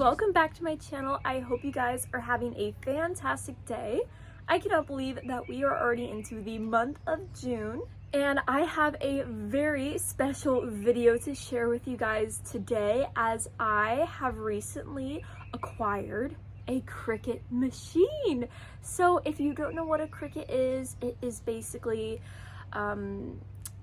Welcome back to my channel. I hope you guys are having a fantastic day. I cannot believe that we are already into the month of June, and I have a very special video to share with you guys today, as I have recently acquired a Cricut machine. So if you don't know what a Cricut is, it is basically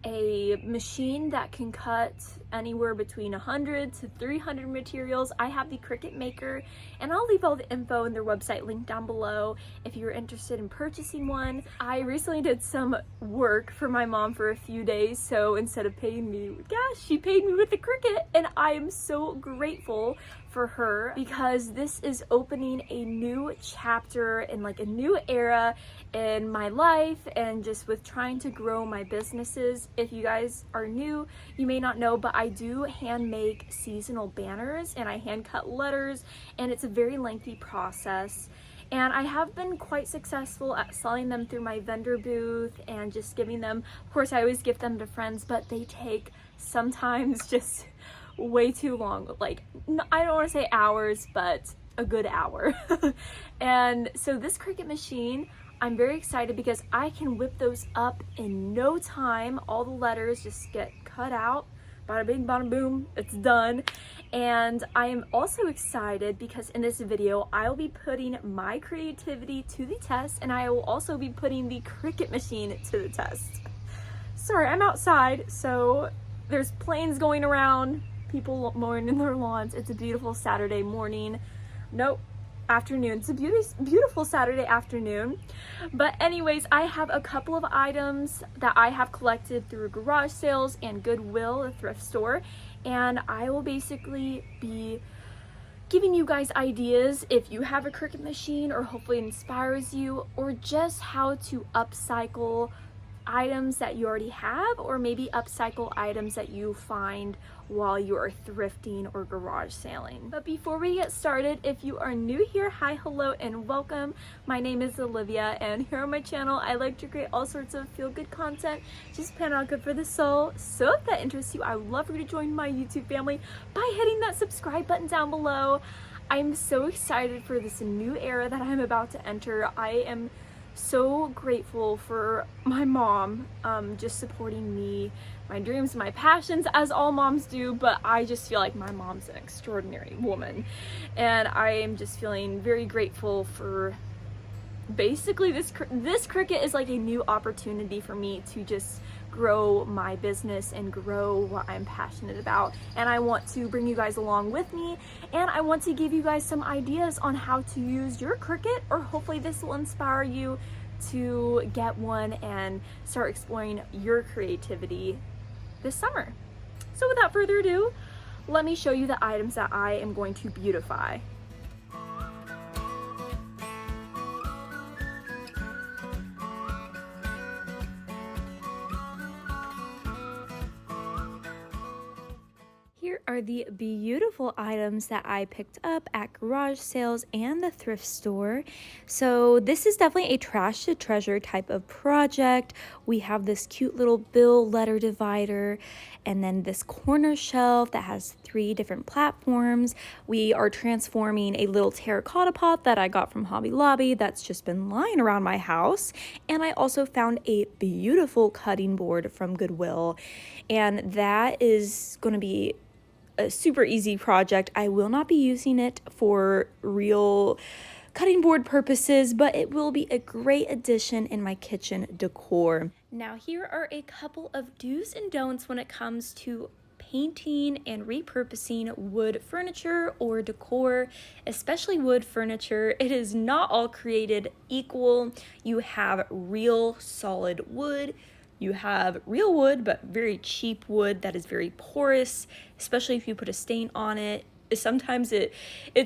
a machine that can cut anywhere between 100 to 300 materials. I have the Cricut maker, and I'll leave all the info in their website link down below if you're interested in purchasing one. I recently did some work for my mom for a few days, so instead of paying me with cash, she paid me with the Cricut, and I am so grateful for her, because this is opening a new chapter in like a new era in my life, and just with trying to grow my businesses. If you guys are new, you may not know, but I do hand make seasonal banners and I hand cut letters, and it's a very lengthy process. And I have been quite successful at selling them through my vendor booth and just giving them, of course I always give them to friends, but they take sometimes just way too long. Like, I don't want to say hours, but a good hour. And so this Cricut machine, I'm very excited because I can whip those up in no time. All the letters just get cut out, bada bing bada boom, it's done. And I am also excited because in this video I will be putting my creativity to the test, and I will also be putting the Cricut machine to the test. Sorry, I'm outside, so there's planes going around, people mowing in their lawns. It's a beautiful Saturday morning. Nope, afternoon. It's a beautiful Saturday afternoon. But anyways, I have a couple of items that I have collected through garage sales and Goodwill, a thrift store, and I will basically be giving you guys ideas if you have a Cricut machine, or hopefully it inspires you, or just how to upcycle items that you already have, or maybe upcycle items that you find while you are thrifting or garage sailing. But before we get started, if you are new here, hi, hello, and welcome. My name is Olivia, and here on my channel I like to create all sorts of feel-good content, just pan out good for the soul. So if that interests you, I would love for you to join my YouTube family by hitting that subscribe button down below. I'm so excited for this new era that I'm about to enter. I am so grateful for my mom just supporting me, my dreams, my passions, as all moms do, but I just feel like my mom's an extraordinary woman, and I am just feeling very grateful for basically this Cricut is like a new opportunity for me to just grow my business and grow what I'm passionate about. And I want to bring you guys along with me, and I want to give you guys some ideas on how to use your Cricut, or hopefully this will inspire you to get one and start exploring your creativity this summer. So without further ado, let me show you the items that I am going to beautify. Here are the beautiful items that I picked up at garage sales and the thrift store. So this is definitely a trash to treasure type of project. We have this cute little bill letter divider, and then this corner shelf that has 3 different platforms. We are transforming a little terracotta pot that I got from Hobby Lobby that's just been lying around my house. And I also found a beautiful cutting board from Goodwill, and that is going to be a super easy project. I will not be using it for real cutting board purposes, but it will be a great addition in my kitchen decor. Now here are a couple of do's and don'ts when it comes to painting and repurposing wood furniture or decor, especially wood furniture. It is not all created equal. You have real solid wood, you have real wood, but very cheap wood that is very porous, especially if you put a stain on it. Sometimes it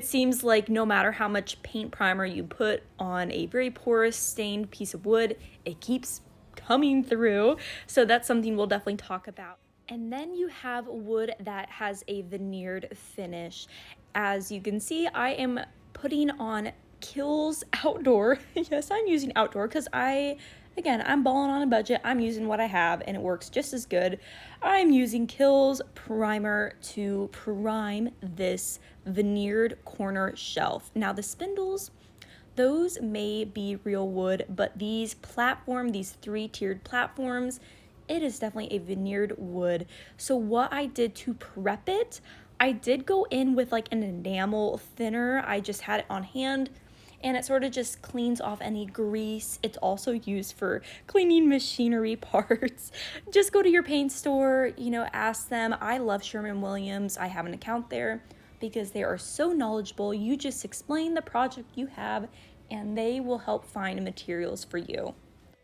seems like no matter how much paint primer you put on a very porous stained piece of wood, it keeps coming through. So that's something we'll definitely talk about. And then you have wood that has a veneered finish. As you can see, I am putting on Kilz Outdoor. Yes, I'm using outdoor because I Again, I'm balling on a budget. I'm using what I have and it works just as good. I'm using Kilz primer to prime this veneered corner shelf. Now the spindles, those may be real wood, but these 3-tiered platforms, it is definitely a veneered wood. So what I did to prep it, I did go in with like an enamel thinner. I just had it on hand and it sort of just cleans off any grease. It's also used for cleaning machinery parts. Just go to your paint store, ask them. I love Sherman Williams. I have an account there because they are so knowledgeable. You just explain the project you have and they will help find materials for you.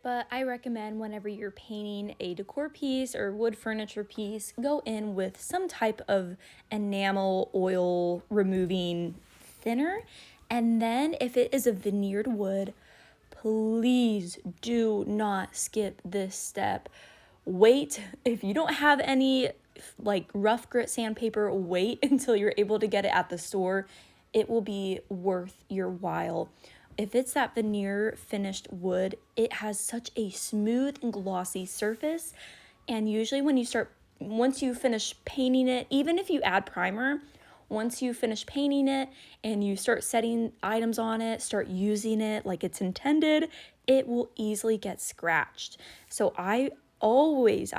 But I recommend whenever you're painting a decor piece or wood furniture piece, go in with some type of enamel oil removing thinner. And then if it is a veneered wood, please do not skip this step. Wait, if you don't have any like rough grit sandpaper, wait until you're able to get it at the store. It will be worth your while. If it's that veneer finished wood, it has such a smooth and glossy surface. And usually once you finish painting it, even if you add primer, once you finish painting it and you start setting items on it, start using it like it's intended, it will easily get scratched. So I always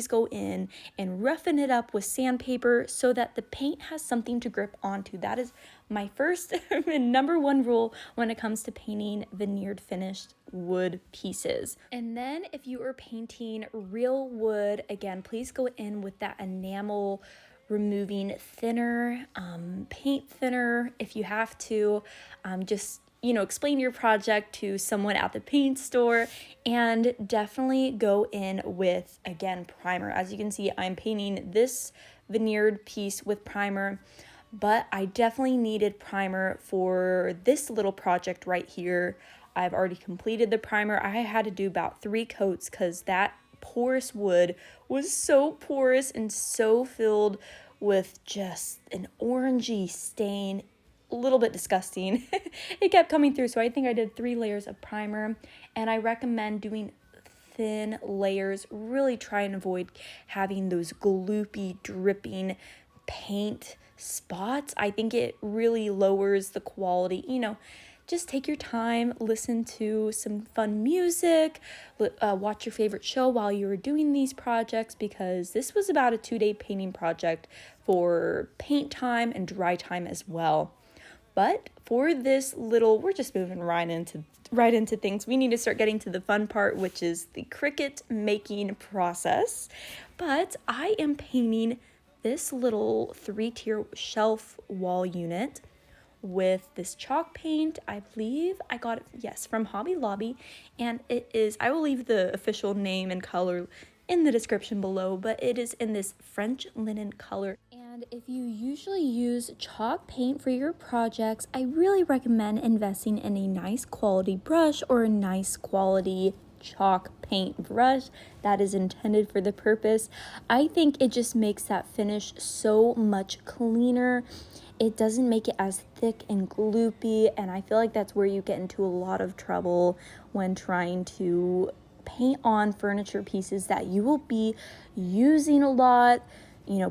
go in and roughen it up with sandpaper so that the paint has something to grip onto. That is my first and number one rule when it comes to painting veneered finished wood pieces. And then if you are painting real wood, again, please go in with that enamel removing thinner, paint thinner if you have to. Just explain your project to someone at the paint store and definitely go in with, again, primer. As you can see, I'm painting this veneered piece with primer, but I definitely needed primer for this little project right here. I've already completed the primer. I had to do about 3 coats because that porous wood was so porous and so filled with just an orangey stain, a little bit disgusting. It kept coming through, so I think I did 3 layers of primer, and I recommend doing thin layers. Really try and avoid having those gloopy, dripping paint spots. I think it really lowers the quality. Just take your time, listen to some fun music, watch your favorite show while you were doing these projects, because this was about a 2-day painting project for paint time and dry time as well. But for this we're just moving right into things. We need to start getting to the fun part, which is the Cricut making process. But I am painting this little 3-tier shelf wall unit with this chalk paint. I believe I got it, yes, from Hobby Lobby, and it is, I will leave the official name and color in the description below, but it is in this French linen color. And if you usually use chalk paint for your projects, I really recommend investing in a nice quality brush or a nice quality chalk paint brush that is intended for the purpose. I think it just makes that finish so much cleaner. It doesn't make it as thick and gloopy, and I feel like that's where you get into a lot of trouble when trying to paint on furniture pieces that you will be using a lot,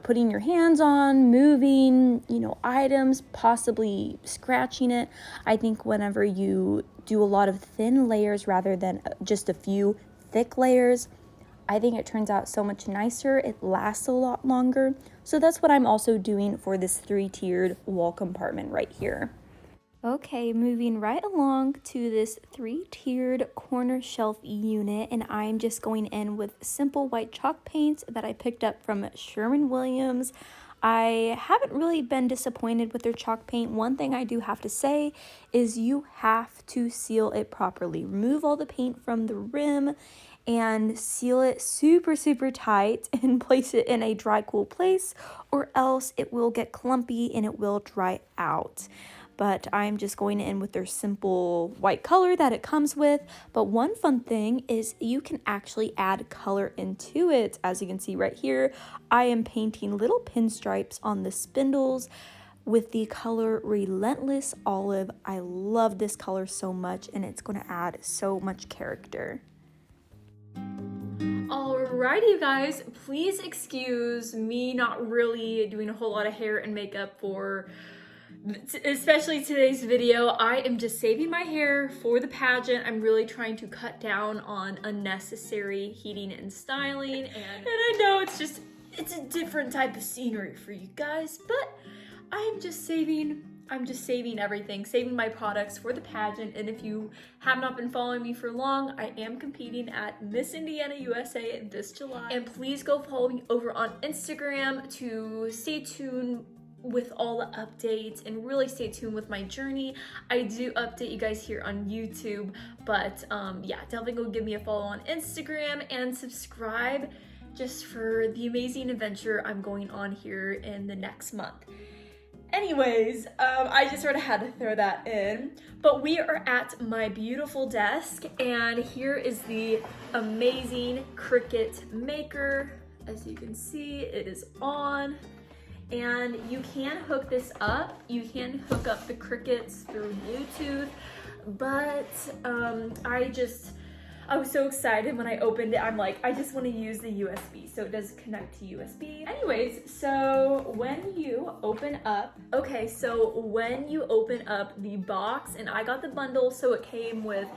putting your hands on, moving, items, possibly scratching it. I think whenever you do a lot of thin layers rather than just a few thick layers, I think it turns out so much nicer. It lasts a lot longer. So that's what I'm also doing for this 3-tiered wall compartment right here. Okay, moving right along to this 3-tiered corner shelf unit, and I'm just going in with simple white chalk paints that I picked up from Sherman Williams. I haven't really been disappointed with their chalk paint. One thing I do have to say is you have to seal it properly. Remove all the paint from the rim and seal it super, super tight and place it in a dry, cool place, or else it will get clumpy and it will dry out. But I'm just going in with their simple white color that it comes with. But one fun thing is you can actually add color into it. As you can see right here, I am painting little pinstripes on the spindles with the color Relentless Olive. I love this color so much, and it's going to add so much character. Alrighty, you guys, please excuse me not really doing a whole lot of hair and makeup for especially today's video. I am just saving my hair for the pageant. I'm really trying to cut down on unnecessary heating and styling, and I know it's a different type of scenery for you guys, but I'm just saving everything, saving my products for the pageant. And if you have not been following me for long, I am competing at Miss Indiana USA this July. And please go follow me over on Instagram to stay tuned with all the updates and really stay tuned with my journey. I do update you guys here on YouTube, but yeah, definitely go give me a follow on Instagram and subscribe just for the amazing adventure I'm going on here in the next month. Anyways, I just sort of had to throw that in, but we are at my beautiful desk, and here is the amazing Cricut maker. As you can see, it is on, and you can hook this up. You can hook up the Cricuts through Bluetooth, but I was so excited when I opened it. I'm like, I just want to use the USB, so it does connect to USB. Anyways, so when you open up the box, and I got the bundle, so it came with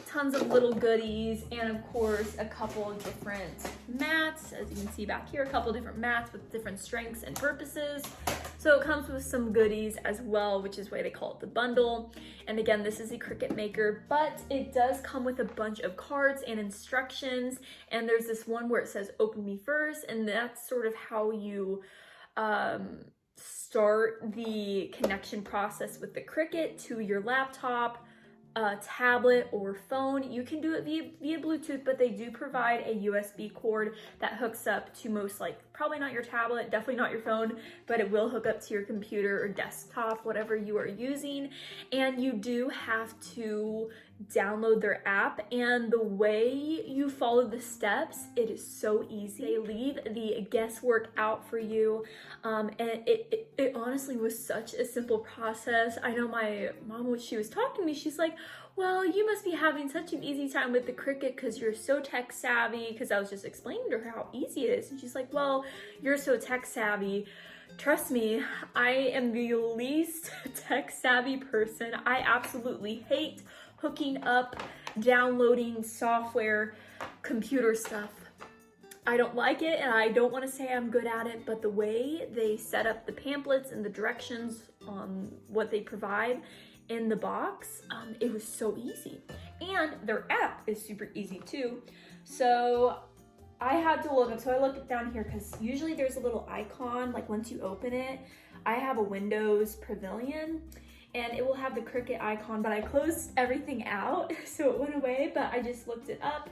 tons of little goodies, and of course, a couple of different mats. As you can see back here, a couple of different mats with different strengths and purposes. So it comes with some goodies as well, which is why they call it the bundle. And again, this is a Cricut maker, but it does come with a bunch of cards and instructions. And there's this one where it says open me first, and that's sort of how you start the connection process with the Cricut to your laptop, tablet, or phone. You can do it via Bluetooth, but they do provide a USB cord that hooks up to probably not your tablet, definitely not your phone, but it will hook up to your computer or desktop, whatever you are using. And you do have to download their app, and the way you follow the steps, it is so easy. They leave the guesswork out for you, and it honestly was such a simple process. I know my mom, when she was talking to me, she's like, well, you must be having such an easy time with the Cricut because you're so tech savvy, because I was just explaining to her how easy it is, and she's like, well, you're so tech savvy. Trust me, I am the least tech savvy person. I absolutely hate hooking up, downloading software, computer stuff. I don't like it, and I don't want to say I'm good at it, but the way they set up the pamphlets and the directions on what they provide in the box, it was so easy. And their app is super easy too. So I had to look up, so I looked down here because usually there's a little icon, like once you open it. I have a Windows Pavilion, and it will have the Cricut icon, but I closed everything out, so it went away, but I just looked it up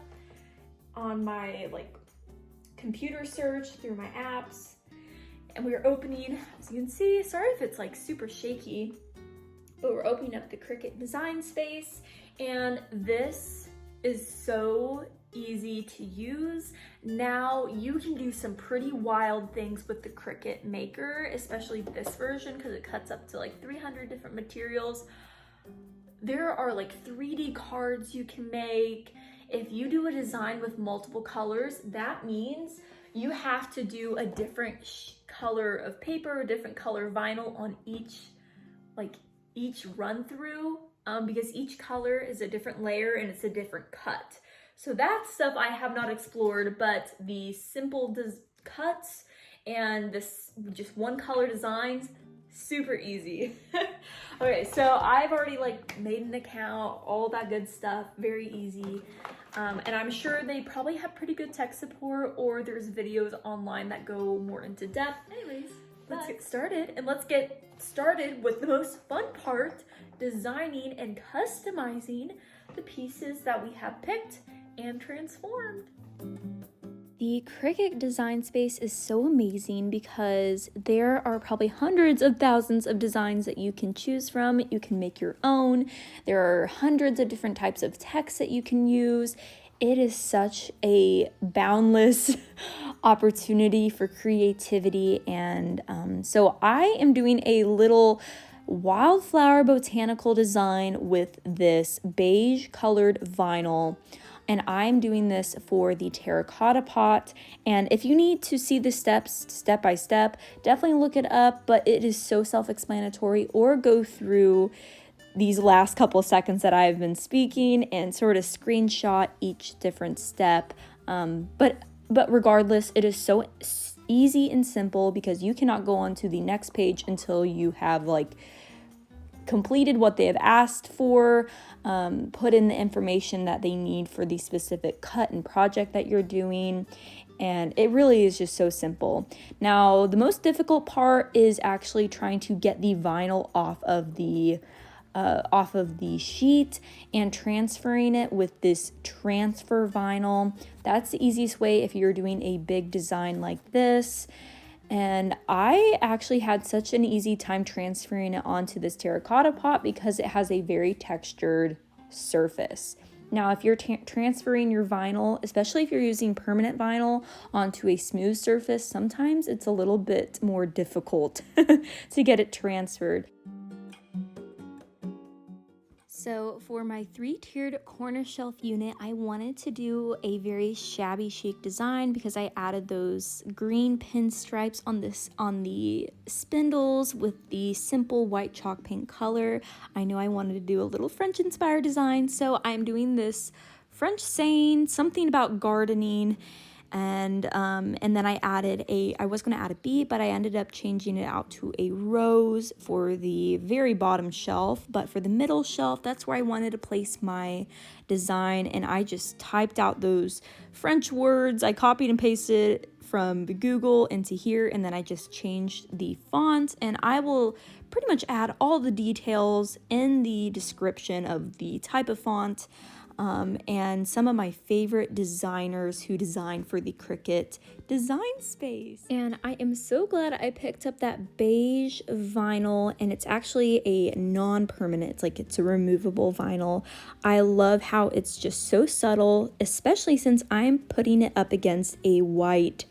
on my computer search through my apps, and we were opening, as you can see, sorry if it's super shaky, but we're opening up the Cricut design space, and this is so easy to use. Now you can do some pretty wild things with the Cricut maker, especially this version, because it cuts up to 300 different materials. There are 3D cards you can make. If you do a design with multiple colors, that means you have to do a different color of paper, a different color vinyl on each run through, because each color is a different layer and it's a different cut. So that stuff I have not explored, but the simple cuts and this just one color designs, super easy. Okay, so I've already made an account, all that good stuff, very easy. And I'm sure they probably have pretty good tech support, or there's videos online that go more into depth. Anyways, let's get started, and let's get started with the most fun part, designing and customizing the pieces that we have picked and transformed. The Cricut design space is so amazing because there are probably hundreds of thousands of designs that you can choose from. You can make your own. There are hundreds of different types of text that you can use. It is such a boundless opportunity for creativity, and so I am doing a little wildflower botanical design with this beige colored vinyl. and I'm doing this for the Terracotta Pot. And if you need to see the steps step by step, definitely look it up, but it is so self-explanatory, or go through these last couple of seconds that I've been speaking and sort of screenshot each different step. But regardless, it is so easy and simple, because you cannot go on to the next page until you have like completed what they have asked for, put in the information that they need for the specific cut and project that you're doing. And it really is just so simple. Now, the most difficult part is actually trying to get the vinyl off of the sheet and transferring it with this transfer vinyl. That's the easiest way if you're doing a big design like this. And I actually had such an easy time transferring it onto this terracotta pot because it has a very textured surface. Now, if you're transferring your vinyl, especially if you're using permanent vinyl onto a smooth surface, sometimes it's a little bit more difficult to get it transferred. So for my 3-tiered corner shelf unit, I wanted to do a very shabby chic design because I added those green pinstripes on the spindles with the simple white chalk paint color. I know I wanted to do a little French inspired design, so I'm doing this French saying, something about gardening. And then I was going to add a bee, but I ended up changing it out to a rose for the very bottom shelf. But for the middle shelf, that's where I wanted to place my design. And I just typed out those French words. I copied and pasted from Google into here, and then I just changed the font. And I will pretty much add all the details in the description of the type of font. And some of my favorite designers who designed for the Cricut design space. And I am so glad I picked up that beige vinyl, and it's actually a non-permanent, it's a removable vinyl. I love how it's just so subtle, especially since I'm putting it up against a white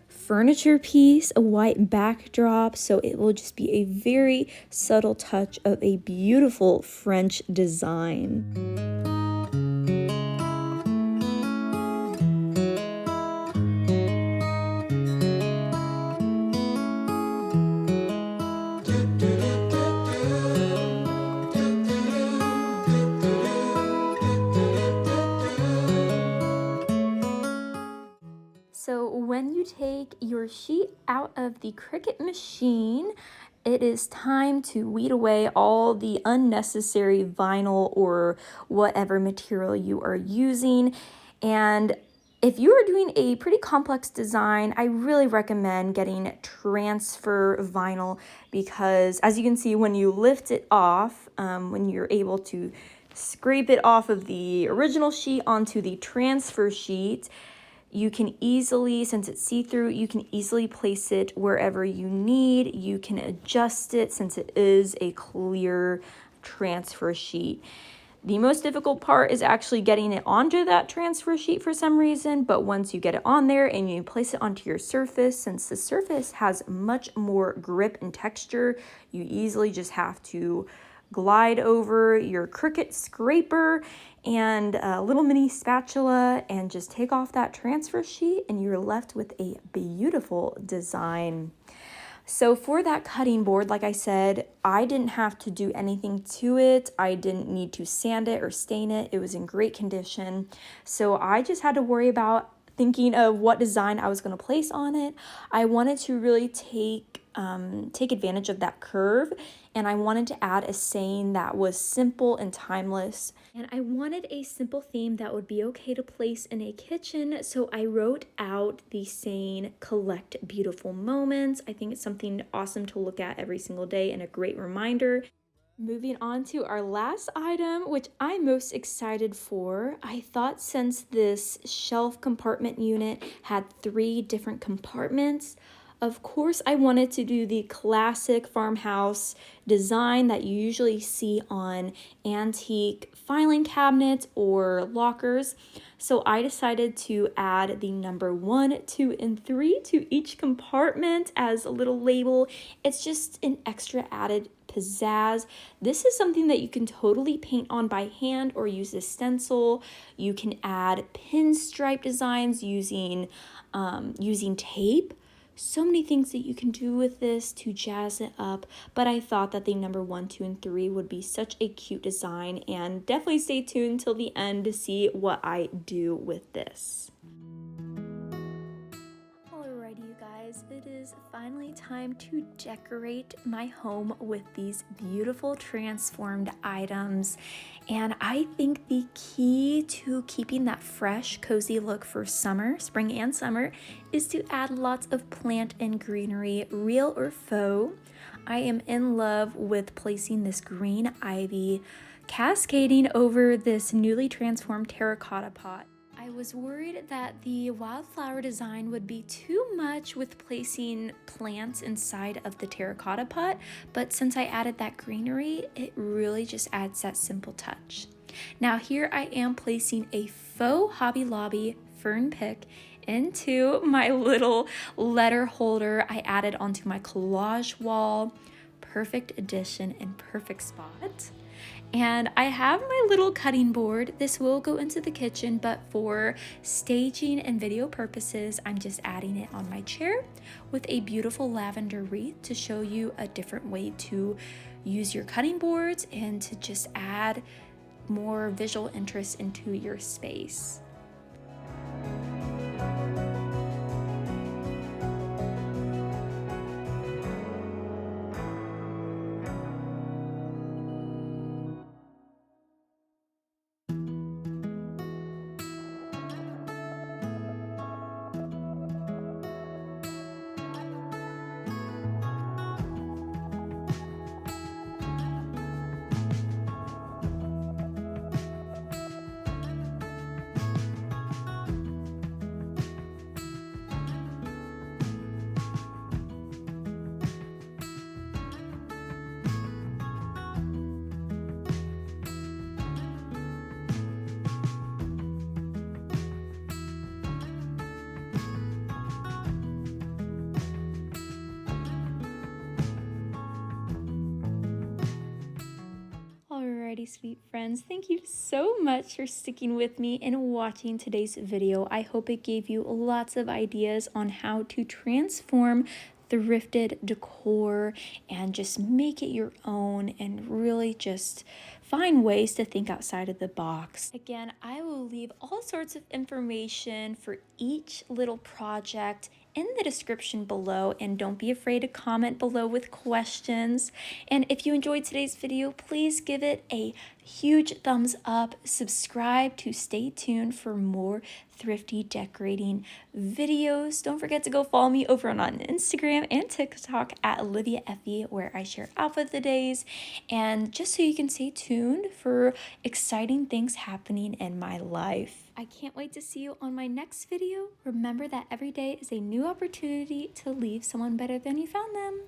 furniture piece, a white backdrop, so it will just be a very subtle touch of a beautiful French design. So when you take your sheet out of the Cricut machine, it is time to weed away all the unnecessary vinyl or whatever material you are using. And if you are doing a pretty complex design, I really recommend getting transfer vinyl, because as you can see, when you lift it off, when you're able to scrape it off of the original sheet onto the transfer sheet, you can easily, since it's see-through, you can easily place it wherever you need. You can adjust it since it is a clear transfer sheet. The most difficult part is actually getting it onto that transfer sheet for some reason, but once you get it on there and you place it onto your surface, since the surface has much more grip and texture, you easily just have to glide over your Cricut scraper and a little mini spatula and just take off that transfer sheet, and you're left with a beautiful design. So for that cutting board, like I said, I didn't have to do anything to it. I didn't need to sand it or stain it. It was in great condition. So I just had to worry about thinking of what design I was going to place on it. I wanted to really take advantage of that curve, and I wanted to add a saying that was simple and timeless. And I wanted a simple theme that would be okay to place in a kitchen, so I wrote out the saying, "Collect beautiful moments." I think it's something awesome to look at every single day and a great reminder. Moving on to our last item, which I'm most excited for. I thought since this shelf compartment unit had 3 different compartments, of course I wanted to do the classic farmhouse design that you usually see on antique filing cabinets or lockers. So I decided to add the number 1, 2, and 3 to each compartment as a little label. It's just an extra added pizzazz. This is something that you can totally paint on by hand or use a stencil. You can add pinstripe designs using tape. So many things that you can do with this to jazz it up, but I thought that the number 1, 2, and 3 would be such a cute design, and definitely stay tuned till the end to see what I do with this. Alrighty, you guys, it is finally time to decorate my home with these beautiful transformed items. And I think the key to keeping that fresh, cozy look for summer, spring and summer, is to add lots of plant and greenery, real or faux. I am in love with placing this green ivy cascading over this newly transformed terracotta pot. I was worried that the wildflower design would be too much with placing plants inside of the terracotta pot, but since I added that greenery, it really just adds that simple touch. Now here I am placing a faux Hobby Lobby fern pick into my little letter holder I added onto my collage wall. Perfect addition and perfect spot. And I have my little cutting board. This will go into the kitchen, but for staging and video purposes, I'm just adding it on my chair with a beautiful lavender wreath to show you a different way to use your cutting boards and to just add more visual interest into your space. Alrighty, sweet friends, thank you so much for sticking with me and watching today's video. I hope it gave you lots of ideas on how to transform thrifted decor and just make it your own and really just find ways to think outside of the box. Again, I will leave all sorts of information for each little project in the description below, and don't be afraid to comment below with questions. And if you enjoyed today's video, please give it a huge thumbs up, subscribe to stay tuned for more thrifty decorating videos. Don't forget to go follow me over on Instagram and TikTok at OliviaFE, where I share outfit of the days, and just so you can stay tuned for exciting things happening in my life. I can't wait to see you on my next video. Remember that every day is a new opportunity to leave someone better than you found them.